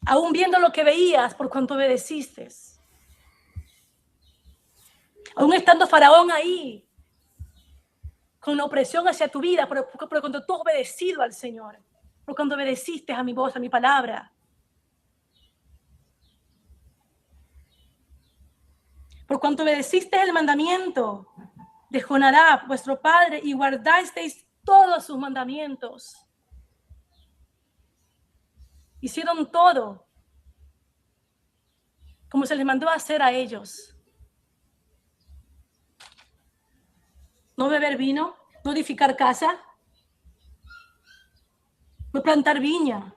Aún viendo lo que veías, por cuanto obedeciste. Aún estando Faraón ahí, con la opresión hacia tu vida, por cuando tú has obedecido al Señor, por cuando obedeciste a mi voz, a mi palabra. Por cuanto obedeciste el mandamiento de Jonadab, vuestro padre, y guardasteis todos sus mandamientos. Hicieron todo como se les mandó a hacer a ellos. No beber vino, no edificar casa, no plantar viña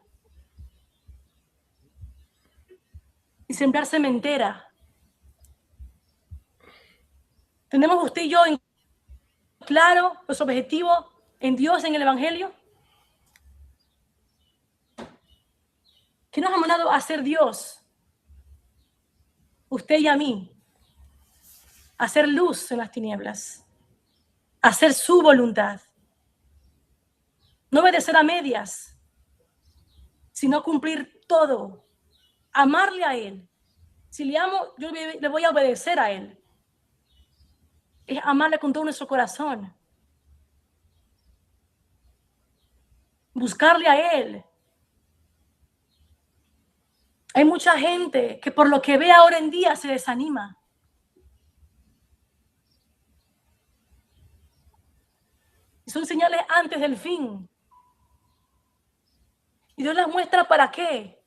y sembrar sementera. ¿Tenemos usted y yo en claro nuestro objetivo en Dios, en el Evangelio? ¿Qué nos ha mandado a hacer Dios? Usted y a mí. Hacer luz en las tinieblas. Hacer su voluntad. No obedecer a medias, sino cumplir todo. Amarle a Él. Si le amo, yo le voy a obedecer a Él. Es amarle con todo nuestro corazón. buscarle a Él. Hay mucha gente que por lo que ve ahora en día se desanima. Y son señales antes del fin. Y Dios las muestra ¿para qué?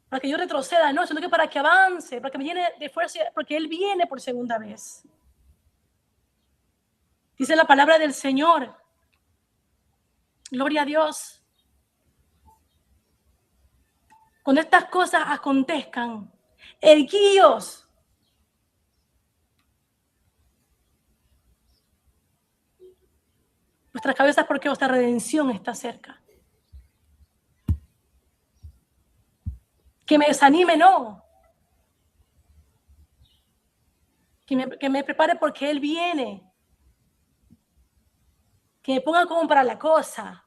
Para que yo retroceda, no, sino que para que avance, para que me llene de fuerza, porque Él viene por segunda vez. Dice la palabra del Señor. Gloria a Dios. Cuando estas cosas acontezcan, erguíos. Nuestras cabezas porque vuestra redención está cerca. Que me desanime, no. Que me prepare porque Él viene. Que me ponga como para la cosa.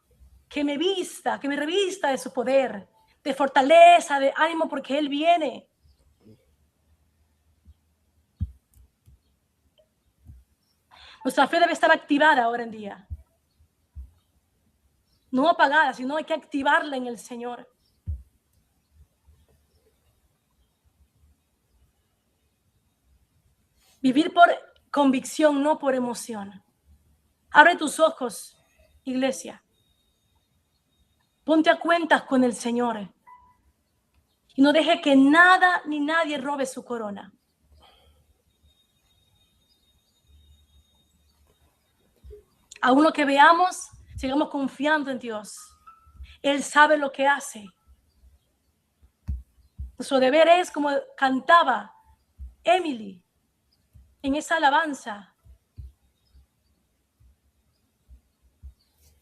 Que me vista, que me revista de su poder, de fortaleza, de ánimo porque Él viene. Nuestra fe debe estar activada ahora en día. No apagada, sino hay que activarla en el Señor. Vivir por convicción, no por emoción. Abre tus ojos, iglesia. Ponte a cuentas con el Señor. Y no deje que nada ni nadie robe su corona. Aún lo que veamos, sigamos confiando en Dios. Él sabe lo que hace. Nuestro deber es, como cantaba Emily en esa alabanza,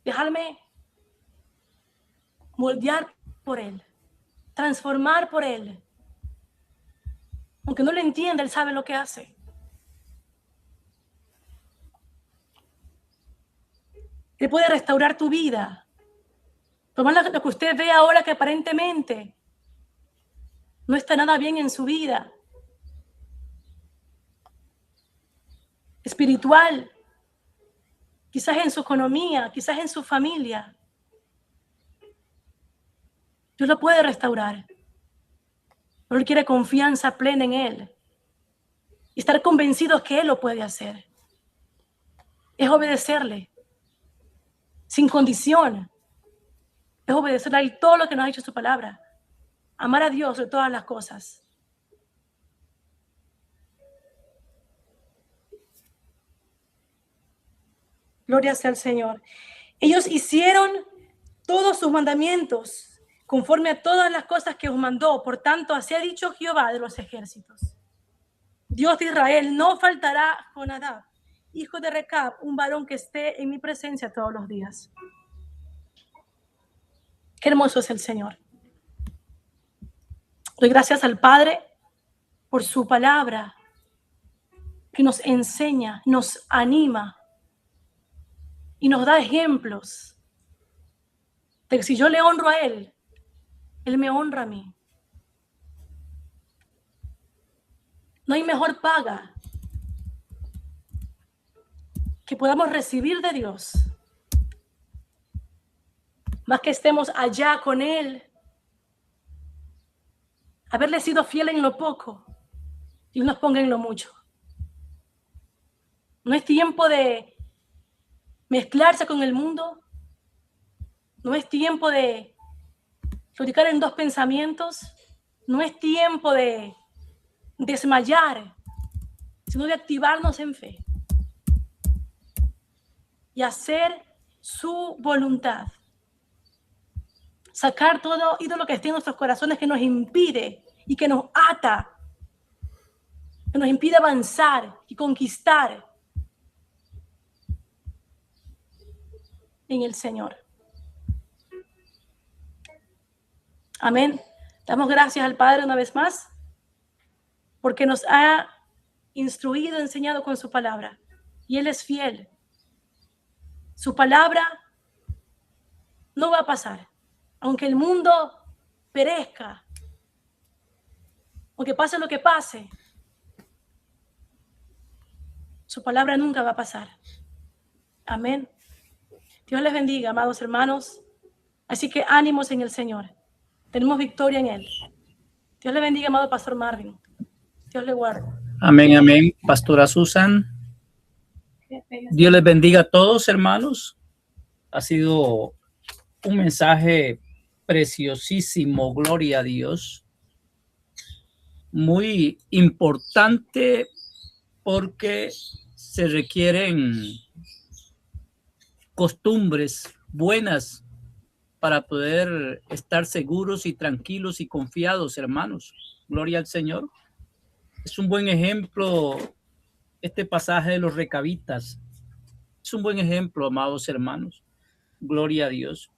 dejarme moldear por Él, transformar por Él. Aunque no lo entienda, Él sabe lo que hace. Él puede restaurar tu vida. Tomar lo que usted ve ahora que aparentemente no está nada bien en su vida. Espiritual, quizás en su economía, quizás en su familia. Dios lo puede restaurar. Pero Él quiere confianza plena en Él. Y estar convencidos que Él lo puede hacer. Es obedecerle. Sin condición. Es obedecerle a Él todo lo que nos ha dicho su palabra. Amar a Dios sobre todas las cosas. Gloria sea al Señor. Ellos hicieron todos sus mandamientos conforme a todas las cosas que os mandó. Por tanto, así ha dicho Jehová de los ejércitos. Dios de Israel, no faltará Jonadab, hijo de Recab, un varón que esté en mi presencia todos los días. Qué hermoso es el Señor. Doy gracias al Padre por su palabra que nos enseña, nos anima y nos da ejemplos de que si yo le honro a Él, Él me honra a mí. No hay mejor paga que podamos recibir de Dios, más que estemos allá con Él, haberle sido fiel en lo poco y nos ponga en lo mucho. No es tiempo de mezclarse con el mundo, no es tiempo de claudicar en dos pensamientos, no es tiempo de desmayar, sino de activarnos en fe y hacer su voluntad. Sacar todo ídolo que esté en nuestros corazones que nos impide y que nos ata, que nos impide avanzar y conquistar en el Señor. Amén. Damos gracias al Padre una vez más porque nos ha instruido, enseñado con su palabra. Y Él es fiel. Su palabra no va a pasar. Aunque el mundo perezca, aunque pase lo que pase, su palabra nunca va a pasar. Amén. Dios les bendiga, amados hermanos. Así que ánimos en el Señor. Tenemos victoria en Él. Dios le bendiga, amado Pastor Marvin. Dios le guarde. Amén, amén. Pastora Susan. Dios les bendiga a todos, hermanos. Ha sido un mensaje preciosísimo, gloria a Dios. Muy importante porque se requieren costumbres buenas para poder estar seguros y tranquilos y confiados, hermanos. Gloria al Señor. Es un buen ejemplo este pasaje de los recabitas. Es un buen ejemplo, amados hermanos. Gloria a Dios.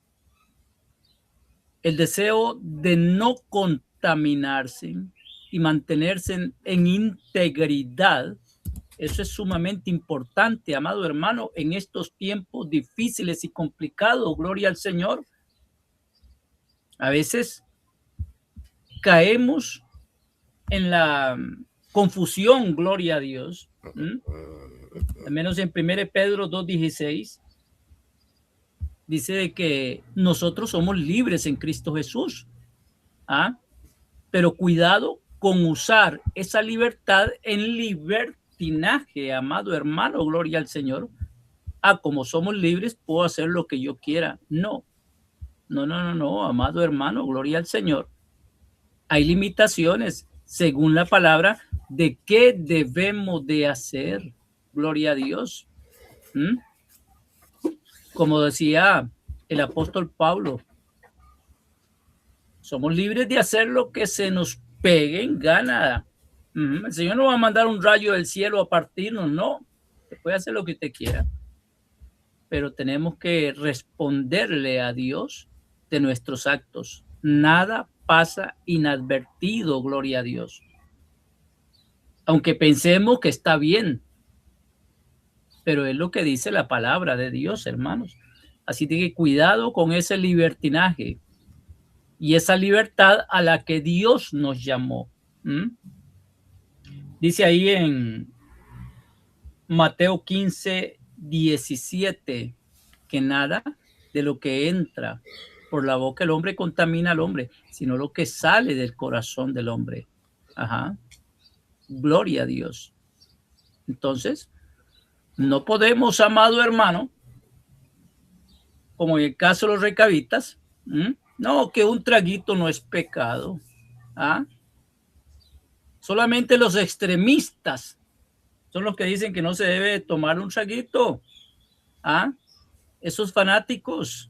El deseo de no contaminarse y mantenerse en integridad, eso es sumamente importante, amado hermano, en estos tiempos difíciles y complicados. Gloria al Señor. A veces caemos en la confusión, gloria a Dios. Al menos en 1 Pedro 2:16 dice de que nosotros somos libres en Cristo Jesús. Pero cuidado con usar esa libertad en libertinaje, amado hermano, gloria al Señor. Como somos libres, puedo hacer lo que yo quiera. No, amado hermano, gloria al Señor. Hay limitaciones según la palabra de qué debemos de hacer. Gloria a Dios. Como decía el apóstol Pablo, somos libres de hacer lo que se nos pegue en gana. El Señor no va a mandar un rayo del cielo a partirnos, no. Se puede hacer lo que usted quiera. Pero tenemos que responderle a Dios de nuestros actos. Nada pasa inadvertido, gloria a Dios. Aunque pensemos que está bien, pero es lo que dice la palabra de Dios, hermanos. Así que cuidado con ese libertinaje y esa libertad a la que Dios nos llamó. Dice ahí en Mateo 15:17 que nada de lo que entra por la boca del hombre contamina al hombre, sino lo que sale del corazón del hombre. Gloria a Dios. Entonces, no podemos, amado hermano, como en el caso de los recabitas, no, que un traguito no es pecado. Solamente los extremistas son los que dicen que no se debe tomar un traguito. Esos fanáticos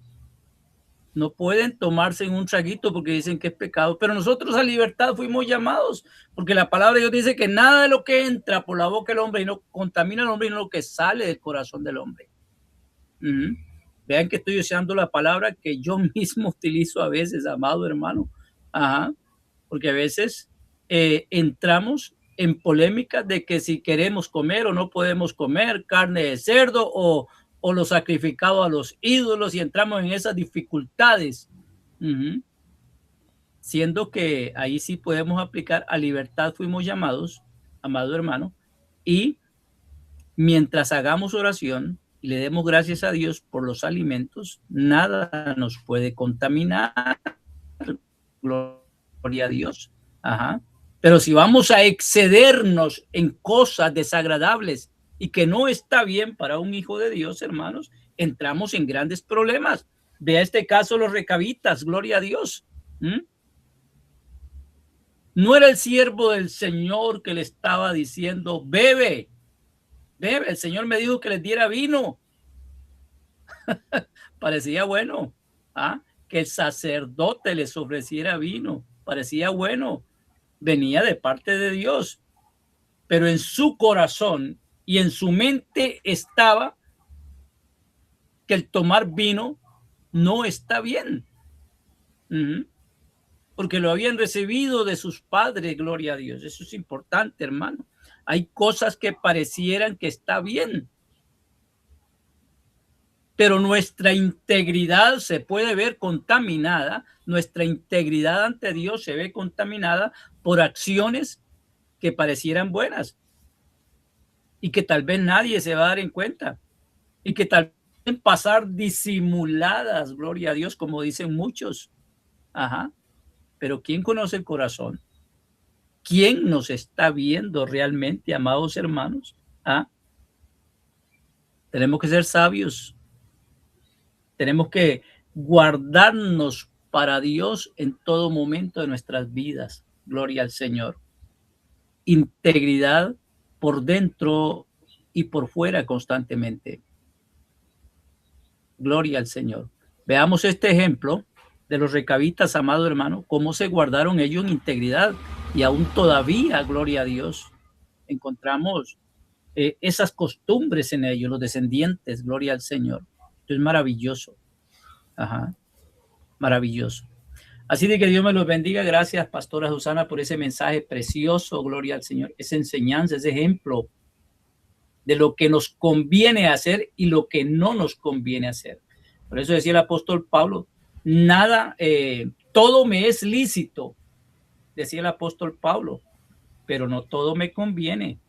no pueden tomarse un traguito porque dicen que es pecado, pero nosotros a libertad fuimos llamados, porque la palabra de Dios dice que nada de lo que entra por la boca del hombre y no contamina al hombre, sino lo que sale del corazón del hombre. Vean que estoy usando la palabra que yo mismo utilizo a veces, amado hermano. Porque a veces entramos en polémicas de que si queremos comer o no podemos comer carne de cerdo o lo sacrificado a los ídolos, y entramos en esas dificultades. Siendo que ahí sí podemos aplicar a libertad fuimos llamados, amado hermano, y mientras hagamos oración y le demos gracias a Dios por los alimentos, nada nos puede contaminar. Gloria a Dios. Pero si vamos a excedernos en cosas desagradables y que no está bien para un hijo de Dios, hermanos, entramos en grandes problemas. Vea este caso los recabitas, gloria a Dios. No era el siervo del Señor que le estaba diciendo, bebe. El Señor me dijo que les diera vino. Parecía bueno. Que el sacerdote les ofreciera vino. Parecía bueno. Venía de parte de Dios. Pero en su corazón y en su mente estaba que el tomar vino no está bien. Porque lo habían recibido de sus padres, gloria a Dios. Eso es importante, hermano. Hay cosas que parecieran que está bien, pero nuestra integridad se puede ver contaminada. Nuestra integridad ante Dios se ve contaminada por acciones que parecieran buenas y que tal vez nadie se va a dar en cuenta y que tal pasar disimuladas, gloria a Dios, como dicen muchos. Ajá. Pero ¿quién conoce el corazón? ¿Quién nos está viendo realmente, amados hermanos? ¿Ah? Tenemos que ser sabios. Tenemos que guardarnos para Dios en todo momento de nuestras vidas. Gloria al Señor. Integridad por dentro y por fuera constantemente. Gloria al Señor. Veamos este ejemplo de los recabitas, amado hermano, cómo se guardaron ellos en integridad y aún todavía, gloria a Dios, encontramos esas costumbres en ellos, los descendientes, gloria al Señor. Esto es maravilloso. Ajá, maravilloso. Así de que Dios me los bendiga. Gracias, Pastora Susana, por ese mensaje precioso, gloria al Señor, esa enseñanza, ese ejemplo de lo que nos conviene hacer y lo que no nos conviene hacer. Por eso decía el apóstol Pablo, nada, todo me es lícito, decía el apóstol Pablo, pero no todo me conviene.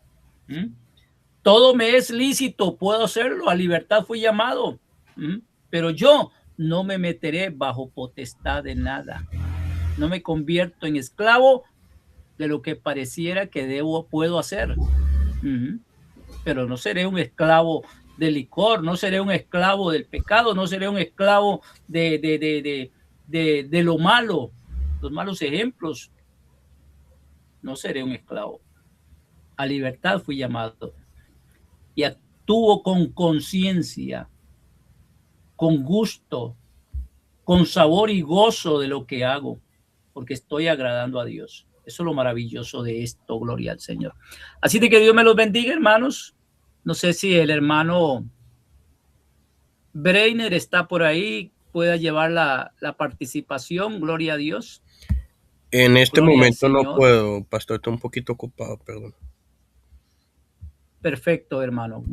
Todo me es lícito, puedo hacerlo, a libertad fui llamado, pero yo no me meteré bajo potestad de nada. No me convierto en esclavo de lo que pareciera que puedo hacer. Pero no seré un esclavo del licor, no seré un esclavo del pecado, no seré un esclavo de lo malo, los malos ejemplos. No seré un esclavo. A libertad fui llamado y actúo con conciencia, con gusto, con sabor y gozo de lo que hago, porque estoy agradando a Dios. Eso es lo maravilloso de esto, gloria al Señor. Así de que Dios me los bendiga, hermanos. No sé si el hermano Breiner está por ahí, pueda llevar la participación, gloria a Dios. En este momento no puedo, pastor, estoy un poquito ocupado, perdón. Perfecto, hermano.